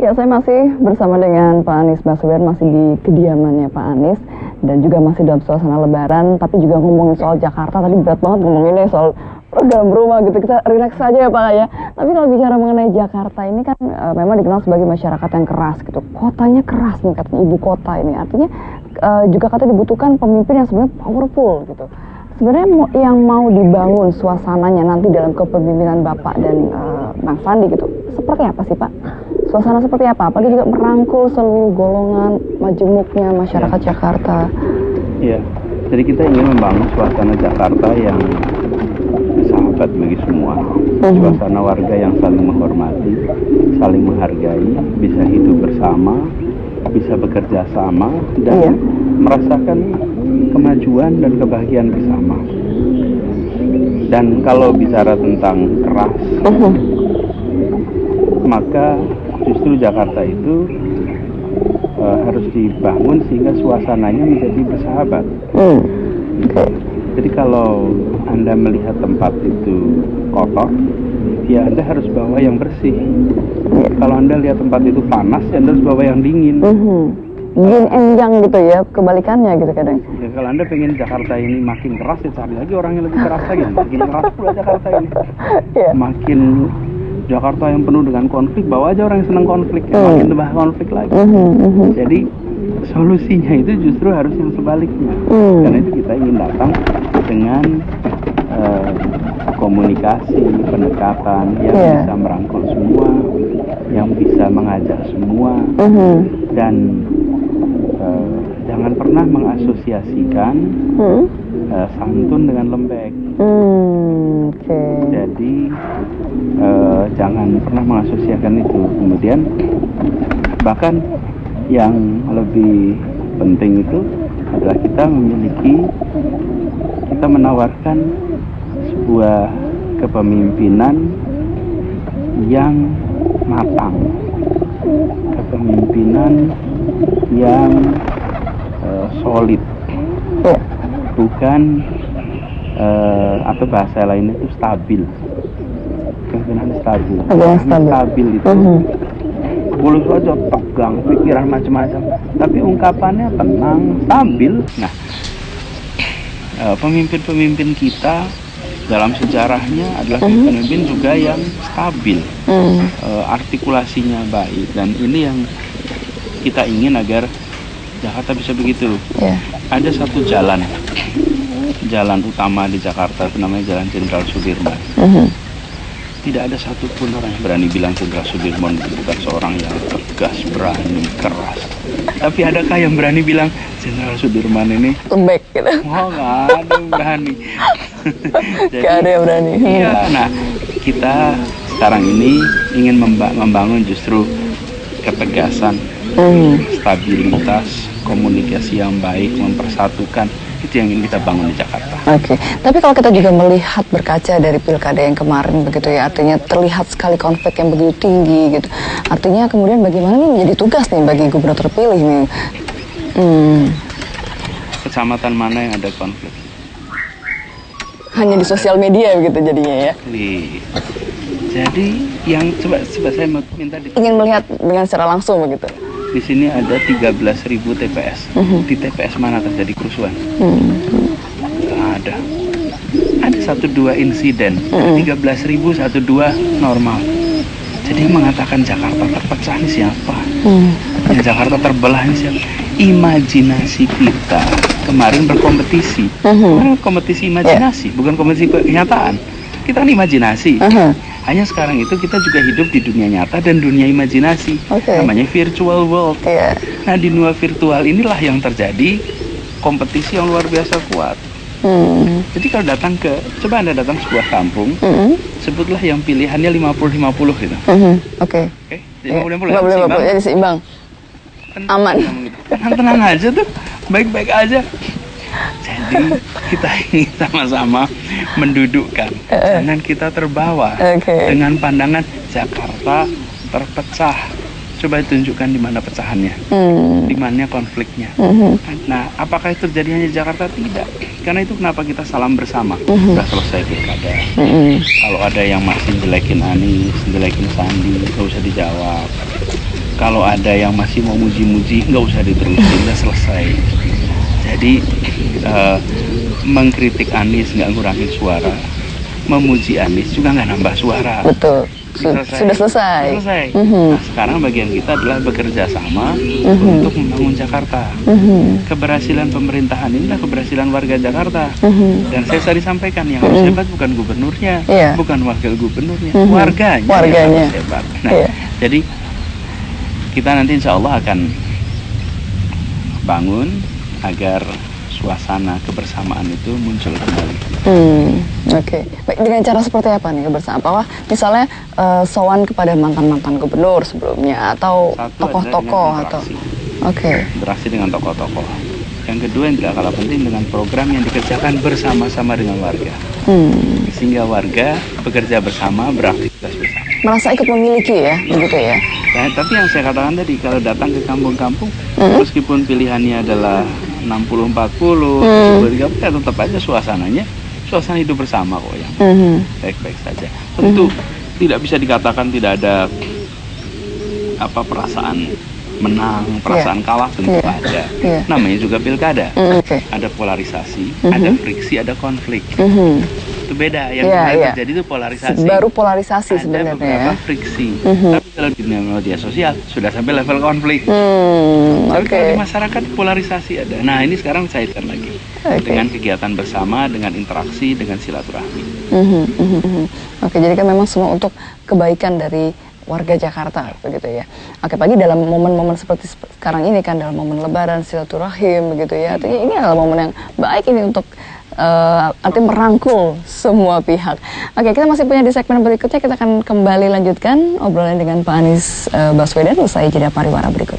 Ya, saya masih bersama dengan Pak Anies Baswedan, masih di kediamannya Pak Anies, dan juga masih dalam suasana Lebaran, tapi juga ngomongin soal Jakarta. Tadi berat banget ngomonginnya soal dalam rumah gitu, kita rileks saja ya Pak ya. Tapi kalau bicara mengenai Jakarta ini kan memang dikenal sebagai masyarakat yang keras gitu. Kotanya keras nih, katanya ibu kota ini. Artinya juga katanya dibutuhkan pemimpin yang sebenarnya powerful gitu. Sebenarnya yang mau dibangun suasananya nanti dalam kepemimpinan Bapak dan Bang Sandi gitu, seperti apa sih Pak? Suasana seperti apa? Apalagi juga merangkul seluruh golongan majemuknya masyarakat Jakarta. Iya, jadi kita ingin membangun suasana Jakarta yang sahabat bagi semua. Suasana warga yang saling menghormati, saling menghargai, bisa hidup bersama, bisa bekerja sama, dan merasakan kemajuan dan kebahagiaan bersama. Dan kalau bicara tentang keras, maka justru Jakarta itu harus dibangun sehingga suasananya menjadi bersahabat. Jadi kalau Anda melihat tempat itu kotor, ya Anda harus bawa yang bersih. Kalau Anda lihat tempat itu panas, ya Anda harus bawa yang dingin. Yin and yang gitu ya, kebalikannya gitu kadang. Ya, kalau Anda pengen Jakarta ini makin keras, ya cari lagi orang yang lebih keras lagi. Makin keras pula Jakarta ini. Makin Jakarta yang penuh dengan konflik, bawa aja orang yang senang konflik, makin tambah konflik lagi. Jadi solusinya itu justru harus yang sebaliknya. Karena itu kita ingin datang dengan komunikasi, pendekatan yang bisa merangkul semua, yang bisa mengajak semua, dan jangan pernah mengasosiasikan santun dengan lembek. Jadi jangan pernah mengasosiasikan itu. Kemudian bahkan yang lebih penting itu adalah kita menawarkan sebuah kepemimpinan yang matang, kepemimpinan yang solid, bukan atau bahasa lainnya itu stabil. Kepemimpinan stabil itu boleh saja tegang, pikiran macam-macam, tapi ungkapannya tenang, stabil. Nah, pemimpin-pemimpin kita dalam sejarahnya adalah pemimpin juga yang stabil, artikulasinya baik, dan ini yang kita ingin agar Jakarta bisa begitu. Ada satu jalan utama di Jakarta, itu namanya Jalan Jenderal Sudirman. Tidak ada satupun orang yang berani bilang Jenderal Sudirman bukan seorang yang tegas, berani, keras. Tapi adakah yang berani bilang Jenderal Sudirman ini lembek gitu? Oh, nggak ada yang berani. Nggak ada yang berani. Iya, nah kita sekarang ini ingin membangun justru ketegasan, stabilitas, komunikasi yang baik, mempersatukan. Itu yang ingin kita bangun di Jakarta. Tapi kalau kita juga melihat berkaca dari pilkada yang kemarin begitu ya, artinya terlihat sekali konflik yang begitu tinggi gitu. Artinya kemudian bagaimana ini menjadi tugas nih bagi gubernur terpilih nih. Kecamatan mana yang ada konflik? Hanya di sosial media begitu jadinya ya. Jadi yang coba saya minta ingin melihat dengan secara langsung begitu. Di sini ada 13.000 TPS. Di TPS mana terjadi kerusuhan? Nggak ada. Ada 1-2 insiden. 13.000 1-2 normal. Jadi mengatakan Jakarta terpecah ini siapa? Jakarta terbelah ini siapa? Imajinasi kita kemarin berkompetisi. Kemarin kompetisi imajinasi, bukan kompetisi kenyataan. Kita kan imajinasi. Hanya sekarang itu kita juga hidup di dunia nyata dan dunia imajinasi. Namanya virtual world. Nah, di dunia virtual inilah yang terjadi kompetisi yang luar biasa kuat. Jadi kalau coba Anda datang sebuah kampung, sebutlah yang pilihannya 50-50 gitu. Jadi 50-50 jadi seimbang. Aman. Tenang aja tuh, baik-baik aja. Jadi kita ingin sama-sama mendudukkan, jangan kita terbawa dengan pandangan Jakarta terpecah. Coba tunjukkan di mana pecahannya, di mana konfliknya. Nah, apakah itu terjadi hanya di Jakarta? Tidak. Karena itu kenapa kita salam bersama. Sudah selesai pilkada. Kalau ada yang masih jelekin Anies, jelekin Sandi, nggak usah dijawab. kalau ada yang masih mau muji-muji, nggak usah diterusin, udah selesai. Jadi mengkritik Anies nggak ngurangin suara, memuji Anies juga nggak nambah suara. Betul. Sudah selesai. Nah, sekarang bagian kita adalah bekerja sama untuk membangun Jakarta. Keberhasilan pemerintahan inilah keberhasilan warga Jakarta. Dan saya tadi sampaikan yang harus hebat bukan gubernurnya, bukan wakil gubernurnya, warganya yang harus hebat. Nah, jadi kita nanti insya Allah akan bangun agar suasana kebersamaan itu muncul kembali. Oke. Baik, dengan cara seperti apa nih kebersamaan? Apakah misalnya sowan kepada mantan-mantan gubernur sebelumnya atau tokoh-tokoh atau interaksi dengan tokoh-tokoh. Yang kedua yang tidak kalah penting dengan program yang dikerjakan bersama-sama dengan warga. Sehingga warga bekerja bersama, beraktivitas bersama. Merasa ikut memiliki ya, begitu ya. Nah, tapi yang saya katakan tadi, kalau datang ke kampung-kampung, meskipun pilihannya adalah 60-40, ya tetap aja suasana hidup bersama kok yang baik-baik saja. Tentu tidak bisa dikatakan tidak ada perasaan menang, perasaan kalah, tentu ada. Namanya juga pilkada. Ada polarisasi, ada friksi, ada konflik. Itu beda. Yang terjadi itu polarisasi. Baru polarisasi sebenarnya. Ada beberapa friksi. Tapi kalau di media sosial sudah sampai level konflik. Tapi kalau di masyarakat polarisasi ada. Nah, ini sekarang cairkan lagi dengan kegiatan bersama, dengan interaksi, dengan silaturahmi. Oke, jadi kan memang semua untuk kebaikan dari warga Jakarta, begitu ya. Oke, pagi dalam momen-momen seperti sekarang ini kan, dalam momen Lebaran, silaturahim, begitu ya. Artinya ini adalah momen yang baik ini untuk artinya merangkul semua pihak. Oke, kita masih punya di segmen berikutnya. Kita akan kembali lanjutkan obrolan dengan Pak Anies Baswedan usai jeda pariwara berikut.